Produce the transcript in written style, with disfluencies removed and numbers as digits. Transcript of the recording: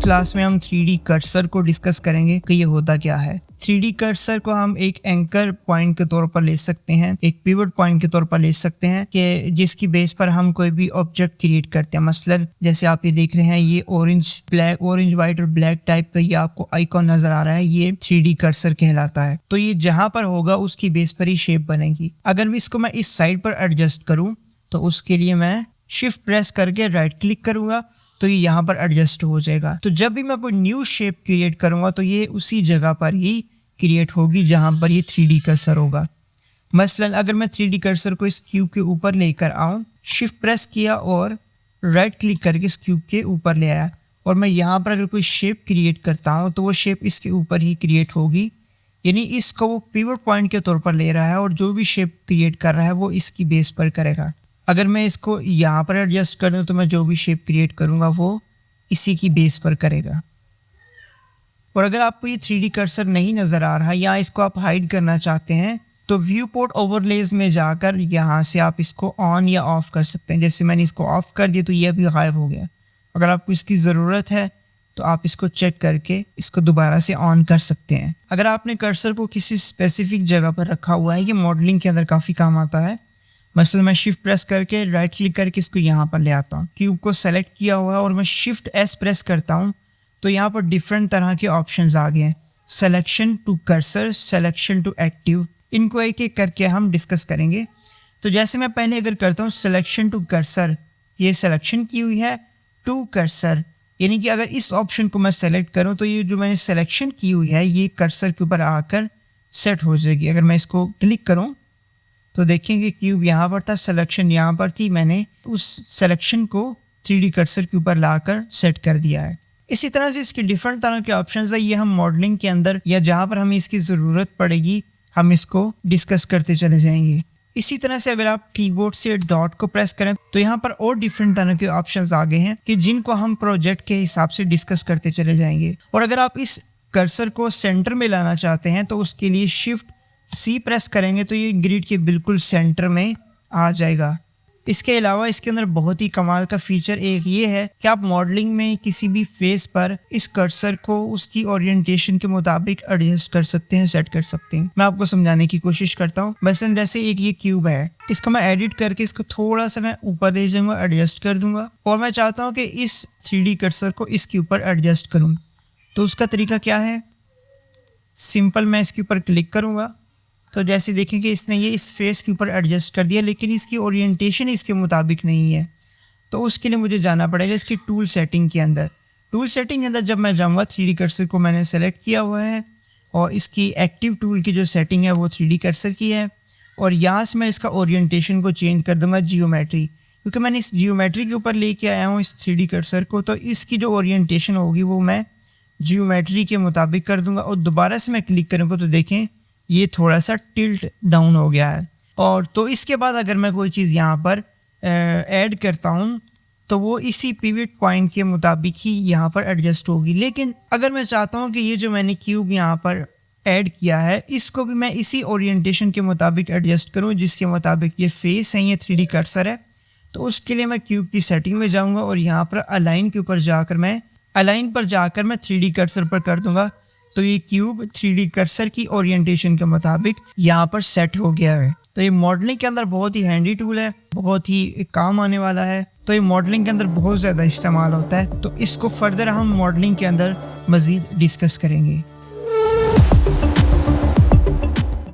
Class में हम 3D cursor को डिस्कस करेंगे कि ये होता क्या है। 3D कर्सर को हम एक एंकर पॉइंट के तौर पर ले सकते हैं, एक पिवट पॉइंट के तौर पर ले सकते हैं कि जिसकी बेस पर हम कोई भी ऑब्जेक्ट क्रिएट करते हैं। मसलन जैसे आप ये देख रहे हैं, ये ऑरेंज वाइट और ब्लैक टाइप का ये आपको आइकॉन नजर आ रहा है, ये 3D कर्सर कहलाता है। तो ये जहां पर होगा उसकी बेस पर ही शेप बनेगी। अगर इसको मैं इस साइड पर एडजस्ट करूं तो उसके लिए मैं शिफ्ट प्रेस करके राइट क्लिक करूंगा तो ये यहाँ पर एडजस्ट हो जाएगा। तो जब भी मैं कोई न्यू शेप क्रिएट करूंगा तो ये उसी जगह पर ही क्रिएट होगी जहां पर ये 3D कर्सर होगा। मसलन अगर मैं 3D कर्सर को इस क्यूब के ऊपर लेकर आऊं, शिफ्ट प्रेस किया और राइट क्लिक करके इस क्यूब के ऊपर ले आया और मैं यहाँ पर अगर कोई शेप क्रिएट करता हूँ तो वो शेप इसके ऊपर ही क्रिएट होगी। यानी इसको वो पिवट पॉइंट के तौर पर ले रहा है और जो भी शेप क्रिएट कर रहा है वो इसकी बेस पर करेगा। अगर मैं इसको यहाँ पर एडजस्ट कर दूँ तो मैं जो भी शेप क्रिएट करूँगा वो इसी की बेस पर करेगा। और अगर आपको ये 3D कर्सर नहीं नज़र आ रहा या इसको आप हाइड करना चाहते हैं तो व्यू पोर्ट ओवरलेज में जाकर यहाँ से आप इसको ऑन या ऑफ कर सकते हैं। जैसे मैंने इसको ऑफ कर दिया तो ये अभी गायब हो गया। अगर आपको इसकी ज़रूरत है तो आप इसको चेक करके इसको दोबारा से ऑन कर सकते हैं। अगर आपने कर्सर को किसी स्पेसिफिक जगह पर रखा हुआ है, ये मॉडलिंग के अंदर काफ़ी काम आता है। मसलन मैं शिफ्ट प्रेस करके राइट क्लिक करके इसको यहाँ पर ले आता हूँ, क्यूब को सेलेक्ट किया हुआ है और मैं शिफ्ट एस प्रेस करता हूँ तो यहाँ पर डिफरेंट तरह के ऑप्शंस आ गए हैं। Selection to cursor, selection to active, इनको एक एक करके हम डिस्कस करेंगे। तो जैसे मैं पहले अगर करता हूँ सिलेक्शन टू कर्सर, ये सिलेक्शन की हुई है। टू कर्सर यानी कि अगर इस ऑप्शन को मैं सेलेक्ट करूँ तो ये जो मैंने सिलेक्शन की हुई है ये कर्सर के ऊपर आकर सेट हो जाएगी। अगर मैं इसको क्लिक करूँ तो देखेंगे क्यूब यहाँ पर था, सिलेक्शन यहाँ पर थी, मैंने उस सिलेक्शन को 3D कर्सर के ऊपर लाकर सेट कर दिया है। इसी तरह से इसके डिफरेंट तरह के ऑप्शंस है, ये हम मॉडलिंग के अंदर या जहाँ पर हमें इसकी ज़रूरत पड़ेगी हम इसको डिस्कस करते चले जाएंगे। इसी तरह से अगर आप कीबोर्ड से डॉट को प्रेस करें तो यहाँ पर और डिफरेंट तरह के ऑप्शंस आ गए हैं कि जिनको हम प्रोजेक्ट के हिसाब से डिस्कस करते चले जाएंगे। और अगर आप इस कर्सर को सेंटर में लाना चाहते हैं तो उसके लिए शिफ्ट सी प्रेस करेंगे तो ये ग्रिड के बिल्कुल सेंटर में आ जाएगा। इसके अलावा इसके अंदर बहुत ही कमाल का फीचर एक ये है कि आप मॉडलिंग में किसी भी फेस पर इस कर्सर को उसकी ओरिएंटेशन के मुताबिक एडजस्ट कर सकते हैं, सेट कर सकते हैं। मैं आपको समझाने की कोशिश करता हूँ। मसलन जैसे एक ये क्यूब है, इसको मैं एडिट करके इसको थोड़ा सा मैं ऊपर ले जाऊंगा, एडजस्ट कर दूंगा और मैं चाहता हूँ कि इस 3D कर्सर को इसके ऊपर एडजस्ट करूँ। तो उसका तरीका क्या है, सिंपल मैं इसके ऊपर क्लिक करूँगा तो जैसे देखेंगे इसने ये इस फेस के ऊपर एडजस्ट कर दिया, लेकिन इसकी ओरिएंटेशन इसके मुताबिक नहीं है। तो उसके लिए मुझे जाना पड़ेगा इसकी टूल सेटिंग के अंदर। टूल सेटिंग के अंदर जब मैं जाऊँगा 3D कर्सर को मैंने सेलेक्ट किया हुआ है और इसकी एक्टिव टूल की जो सेटिंग है वो 3D कर्सर की है और यहाँ से मैं इसका ओरिएंटेशन को चेंज कर दूँगा जियोमेट्री, क्योंकि मैंने इस जियोमेट्री के ऊपर लेके आया हूँ इस 3D कर्सर को। तो इसकी जो ओरिएंटेशन होगी वो मैं जियोमेट्री के मुताबिक कर दूँगा और दोबारा से मैं क्लिक करूँगा तो देखें ये थोड़ा सा टिल्ट डाउन हो गया है। और तो इसके बाद अगर मैं कोई चीज़ यहाँ पर ऐड करता हूँ तो वो इसी पिवट पॉइंट के मुताबिक ही यहाँ पर एडजस्ट होगी। लेकिन अगर मैं चाहता हूँ कि ये जो मैंने क्यूब यहाँ पर ऐड किया है इसको भी मैं इसी ओरिएंटेशन के मुताबिक एडजस्ट करूँ जिसके मुताबिक ये फेस है, ये 3D कर्सर है, तो उसके लिए मैं क्यूब की सेटिंग में जाऊँगा और यहाँ पर अलाइन के ऊपर जाकर मैं 3D कर्सर पर कर दूँगा तो ये क्यूब 3D कर्सर की ओरिएंटेशन के मुताबिक यहाँ पर सेट हो गया है। तो ये मॉडलिंग के अंदर बहुत ही हैंडी टूल है, बहुत ही काम आने वाला है। तो ये मॉडलिंग के अंदर बहुत ज़्यादा इस्तेमाल होता है। तो इसको फर्दर हम मॉडलिंग के अंदर मज़ीद डिस्कस करेंगे।